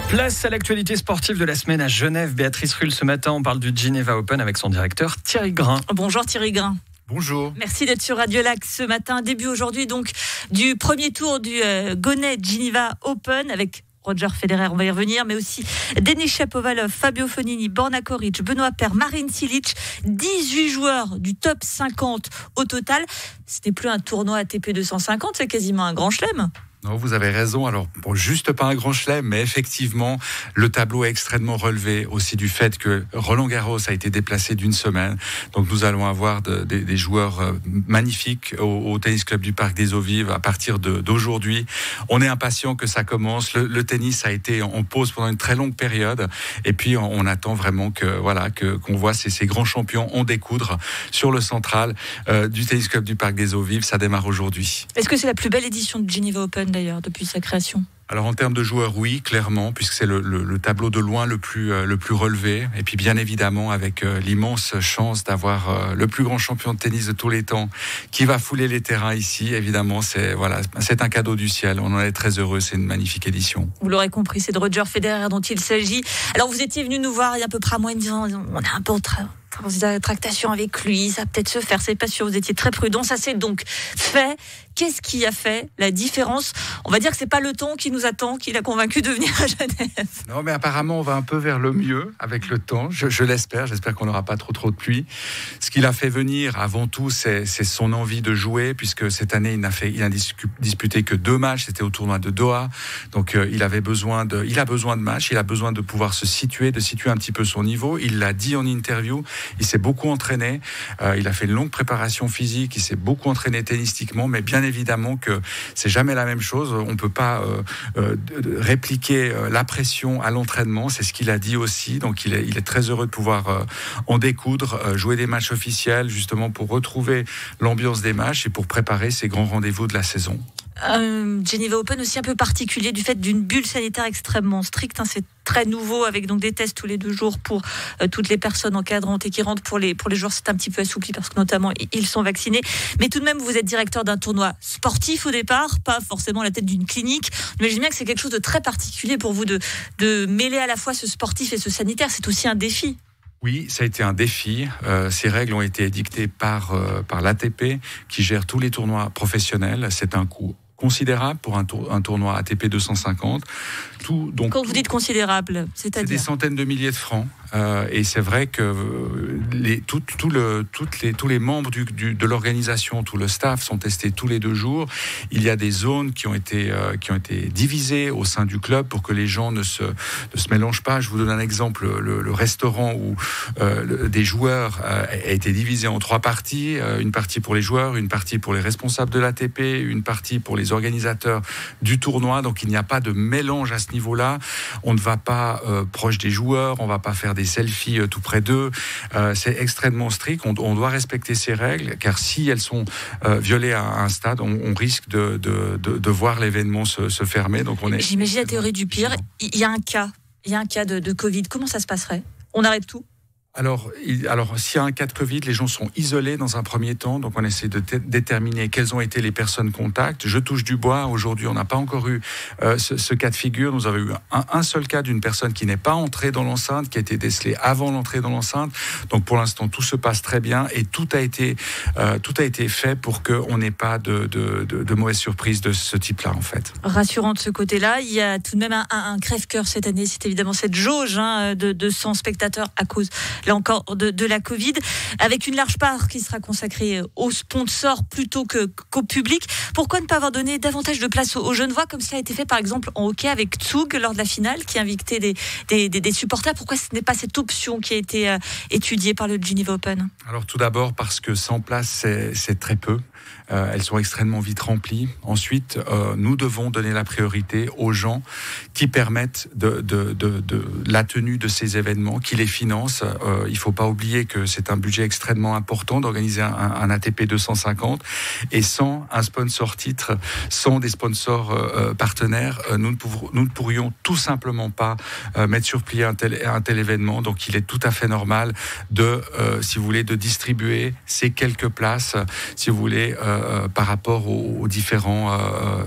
Place à l'actualité sportive de la semaine à Genève. Béatrice Rulle, ce matin, on parle du Geneva Open avec son directeur Thierry Grain. Bonjour Thierry Grain. Bonjour. Merci d'être sur Radio Lac ce matin. Début aujourd'hui donc du premier tour du Gonnet Geneva Open avec Roger Federer, on va y revenir, mais aussi Denis Shapovalov, Fabio Fognini, Borna Koric, Benoît Paire, Marin Cilic, 18 joueurs du top 50 au total. C'était plus un tournoi ATP 250, c'est quasiment un grand chelem. Non, vous avez raison. Alors, bon, juste pas un grand chelem, mais effectivement, le tableau est extrêmement relevé aussi du fait que Roland Garros a été déplacé d'une semaine. Donc, nous allons avoir des joueurs magnifiques au Tennis Club du Parc des Eaux Vives à partir d'aujourd'hui. On est impatient que ça commence. Le tennis a été en pause pendant une très longue période. Et puis, on attend vraiment qu'on voit ces grands champions en découdre sur le central du Tennis Club du Parc des Eaux Vives. Ça démarre aujourd'hui. Est-ce que c'est la plus belle édition de Geneva Open d'ailleurs depuis sa création? Alors en termes de joueurs, oui, clairement, puisque c'est le tableau de loin le plus relevé. Et puis bien évidemment avec l'immense chance d'avoir le plus grand champion de tennis de tous les temps qui va fouler les terrains ici. Évidemment, c'est un cadeau du ciel. On en est très heureux. C'est une magnifique édition. Vous l'aurez compris, c'est de Roger Federer dont il s'agit. Alors vous étiez venu nous voir il y a à peu près un mois en disant on est un peu en tractation avec lui, ça va peut-être se faire, c'est pas sûr, vous étiez très prudent, ça s'est donc fait. Qu'est-ce qui a fait la différence? On va dire que c'est pas le temps qui nous attend, qui l'a convaincu de venir à Genève. Non, mais apparemment on va un peu vers le mieux avec le temps, je l'espère, j'espère qu'on n'aura pas trop de pluie. Ce qui l'a fait venir avant tout, c'est son envie de jouer, puisque cette année il n'a disputé que 2 matchs, c'était au tournoi de Doha, donc il a besoin de matchs, il a besoin de pouvoir de situer un petit peu son niveau. Il l'a dit en interview, il s'est beaucoup entraîné, il a fait une longue préparation physique, il s'est beaucoup entraîné tennistiquement, mais bien évidemment que c'est jamais la même chose. On ne peut pas répliquer la pression à l'entraînement, c'est ce qu'il a dit aussi. Donc il est très heureux de pouvoir en découdre, jouer des matchs officiels justement pour retrouver l'ambiance des matchs et pour préparer ces grands rendez-vous de la saison. Geneva Open aussi un peu particulier du fait d'une bulle sanitaire extrêmement stricte, c'est très nouveau avec donc des tests tous les 2 jours pour toutes les personnes encadrantes et qui rentrent. Pour les joueurs c'est un petit peu assoupli parce que notamment ils sont vaccinés, mais tout de même vous êtes directeur d'un tournoi sportif au départ, pas forcément à la tête d'une clinique, mais j'imagine que c'est quelque chose de très particulier pour vous de mêler à la fois ce sportif et ce sanitaire. C'est aussi un défi. Oui, ça a été un défi. Ces règles ont été édictées par l'ATP qui gère tous les tournois professionnels. C'est un coût considérable pour un tournoi ATP 250. Quand vous dites considérable, c'est-à-dire? C'est des centaines de milliers de francs. Et c'est vrai que tous les membres de l'organisation, tout le staff sont testés tous les 2 jours. Il y a des zones qui ont été divisées au sein du club pour que les gens ne se mélangent pas. Je vous donne un exemple. Le restaurant où des joueurs a été divisé en 3 parties. Une partie pour les joueurs, une partie pour les responsables de l'ATP, une partie pour les organisateurs du tournoi. Donc il n'y a pas de mélange à ce niveau-là. On ne va pas proche des joueurs, on ne va pas faire des selfies tout près d'eux. C'est extrêmement strict. On doit respecter ces règles, car si elles sont violées à un stade, on risque de voir l'événement se fermer. Donc j'imagine la théorie du pire. Il y a un cas de Covid. Comment ça se passerait? On arrête tout? Alors, s'il y a un cas de Covid, les gens sont isolés dans un premier temps. Donc, on essaie de déterminer quelles ont été les personnes contacts. Je touche du bois. Aujourd'hui, on n'a pas encore eu ce cas de figure. Nous avons eu un seul cas d'une personne qui n'est pas entrée dans l'enceinte, qui a été décelée avant l'entrée dans l'enceinte. Donc, pour l'instant, tout se passe très bien et tout a été fait pour qu'on n'ait pas de mauvaises surprises de ce type-là, en fait. Rassurant de ce côté-là. Il y a tout de même un crève-cœur cette année. C'est évidemment cette jauge de 100 spectateurs à cause là encore de la Covid, avec une large part qui sera consacrée aux sponsors plutôt qu'au public. Pourquoi ne pas avoir donné davantage de place aux Genevois, comme cela a été fait par exemple en hockey avec Zug lors de la finale, qui invitait des supporters? Pourquoi ce n'est pas cette option qui a été étudiée par le Geneva Open? Alors tout d'abord parce que 100 places c'est très peu. Elles sont extrêmement vite remplies. Ensuite, nous devons donner la priorité aux gens qui permettent de la tenue de ces événements, qui les financent. Il ne faut pas oublier que c'est un budget extrêmement important d'organiser un ATP 250. Et sans un sponsor titre, sans des sponsors partenaires, nous ne pourrions tout simplement pas mettre sur pied un tel événement. Donc, il est tout à fait normal si vous voulez, de distribuer ces quelques places, si vous voulez, par rapport aux différents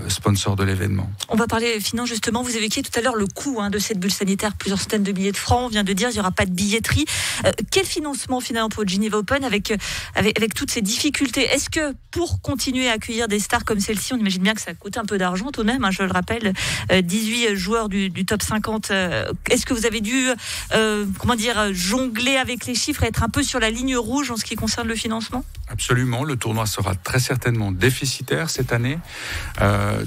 sponsors de l'événement. On va parler finance justement. Vous évoquiez tout à l'heure le coût de cette bulle sanitaire, plusieurs centaines de milliers de francs. On vient de dire qu'il n'y aura pas de billetterie. Quel financement finalement pour le Geneva Open avec toutes ces difficultés? Est-ce que pour continuer à accueillir des stars comme celle-ci, on imagine bien que ça coûte un peu d'argent tout de même, je le rappelle, 18 joueurs du top 50. Est-ce que vous avez dû jongler avec les chiffres et être un peu sur la ligne rouge en ce qui concerne le financement? Absolument, le tournoi sera très certainement déficitaire cette année.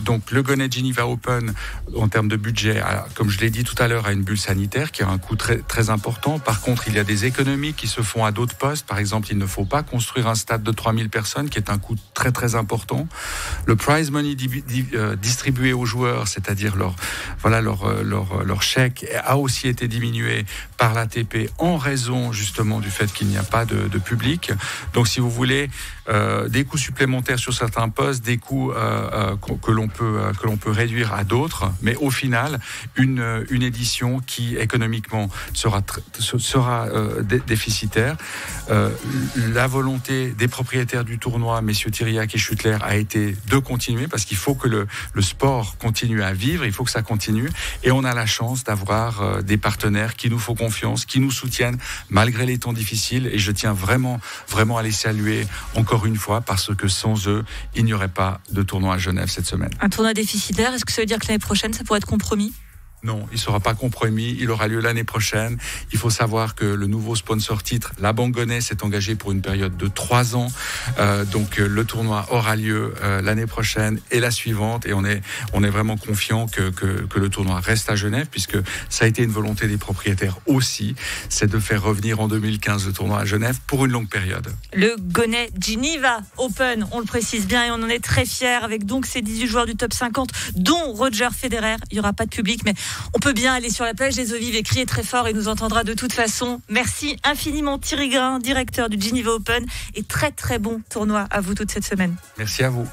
Donc le Gonnet Geneva Open, en termes de budget, comme je l'ai dit tout à l'heure, a une bulle sanitaire qui a un coût très, très important. Par contre, il y a des économies qui se font à d'autres postes. Par exemple, il ne faut pas construire un stade de 3000 personnes, qui est un coût très très important. Le prize money distribué aux joueurs, c'est-à-dire leur chèque, a aussi été diminué par l'ATP en raison justement du fait qu'il n'y a pas de public. Donc si vous voulez, des coûts supplémentaires sur certains postes, des coûts que l'on peut réduire à d'autres, mais au final, une édition qui économiquement sera déficitaire. La volonté des propriétaires du tournoi, messieurs Thiriac et Schuttler, a été de continuer parce qu'il faut que le sport continue à vivre, il faut que ça continue, et on a la chance d'avoir des partenaires qui nous font confiance, qui nous soutiennent malgré les temps difficiles, et je tiens vraiment à les saluer encore une fois, parce que sans eux, il n'y aurait pas de tournoi à Genève cette semaine. Un tournoi déficitaire, est-ce que ça veut dire que l'année prochaine, ça pourrait être compromis ? Non, il ne sera pas compromis, il aura lieu l'année prochaine. Il faut savoir que le nouveau sponsor titre, la Banque Gonnet, s'est engagé pour une période de 3 ans. Donc le tournoi aura lieu l'année prochaine et la suivante. Et on est vraiment confiant que le tournoi reste à Genève, puisque ça a été une volonté des propriétaires aussi, c'est de faire revenir en 2015 le tournoi à Genève pour une longue période. Le Gonnet Geneva Open, on le précise bien, et on en est très fiers, avec donc ces 18 joueurs du top 50, dont Roger Federer. Il n'y aura pas de public, mais on peut bien aller sur la plage des Eaux Vives et crier très fort, et nous entendra de toute façon. Merci infiniment Thierry Grain, directeur du Geneva Open, et très très bon tournoi à vous toute cette semaine. Merci à vous.